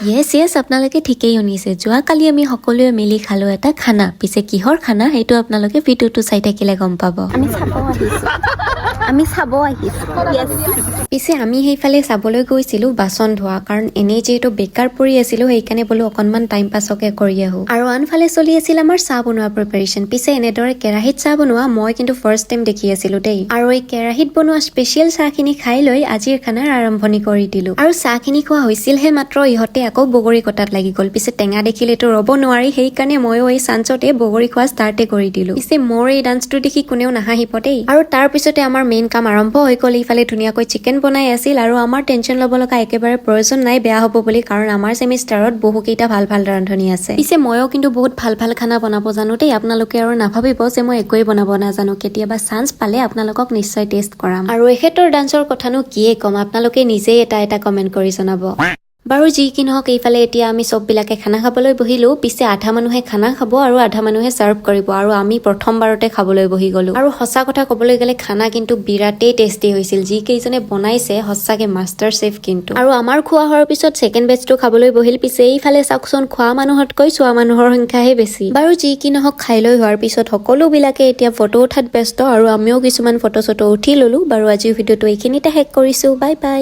Yes, আপোনালোকে ঠিকেই শুনিছে যোৱাকালি আমি সকলোৱে মিলি খালো এটা খানা পিছে কিহৰ খানা হেতু আপোনালোকে ভিডিওটো চাই থাকিলে গম পাব আমি চাব আহিছো পিছে আমি সেইফালে চাবলৈ গৈছিলো বাচন ধোৱা কাৰণ এনেই যেহেতু বেকাৰ পৰি আছিলো সেইকাৰণে বলো অকনমান টাইম পাছকে কৰি আহো আৰু আনফালে চলি আছিল আমাৰ চাহ বনোৱা প্ৰিপাৰেচন পিছে এনেদৰে কেৰাহীত চাহ বনোৱা মই কিন্তু ফাৰ্ষ্ট টাইম দেখি আছিলো দেই আৰু এই কেৰাহীত বনোৱা স্পেচিয়েল চাহখিনি খাই লৈ আজিৰ খানাৰ আৰম্ভণি কৰি দিলো আৰু চাহখিনি খোৱা হৈছিলহে মাত্ৰ ইহঁতে আকৌ বগৰী কটাত লাগি গল পিছে টেঙা দেখিলেতো ৰব নোৱাৰি সেইকাৰণে ময়ো এই চান্সতে বগৰী খোৱা ষ্টাৰ্টে কৰি দিলো পিছে মোৰ এই ডান্সটো দেখি কোনেও নাহাঁহিব দেই আৰু তাৰ পিছতে আমাৰ মেইন কাম আৰম্ভ হৈ গল ইফালে ধুনীয়াকৈ চিকেন বনাই আছিল আৰু আমাৰ টেনচন ল'ব লগা একেবাৰে প্ৰয়োজন নাই বেয়া হ'ব বুলি কাৰণ আমাৰ সেমিষ্টাৰত বহুকেইটা ভাল ভাল ৰান্ধনি আছে পিছে ময়ো কিন্তু বহুত ভাল ভাল খানা বনাব জানো দেই আপোনালোকে আৰু নাভাবিব যে মই একোৱেই বনাব নাজানো কেতিয়াবা চান্স পালে আপোনালোকক নিশ্চয় টেষ্ট কৰাম আৰু এখেতৰ ডান্সৰ কথানো কিয়ে কম আপোনালোকে নিজেই এটা কমেন্ট কৰি জনাব বাৰু যি কি নহওক এইফালে এতিয়া আমি সববিলাকে খানা খাবলৈ বহিলো পিছে আধা মানুহে খানা খাব আৰু আধা মানুহে সাৰ্ভ কৰিব আৰু আমি প্ৰথমবাৰতে খাবলৈ বহি গলো আৰু সঁচা কথা ক'বলৈ গ'লে খানা কিন্তু বিৰাটেই টেষ্টি হৈছিল যি কেইজনে বনাইছে সঁচাকে মাষ্টাৰ চেফ কিন্তু আৰু আমাৰ খোৱা হোৱাৰ পিছত সেকেন্ড বেচটো খাবলৈ বহিল পিছে এইফালে চাওকচোন খোৱা মানুহতকৈ চোৱা মানুহৰ সংখ্যাহে বেছি বাৰু যি কি নহওক খাই লৈ হোৱাৰ পিছত সকলোবিলাকে এতিয়া ফটো উঠাত ব্যস্ত আৰু আমিও কিছুমান ফটো চটো উঠি ললো বাৰু আজিৰ ভিডিঅ'টো এইখিনিতে শেষ কৰিছো বাই বাই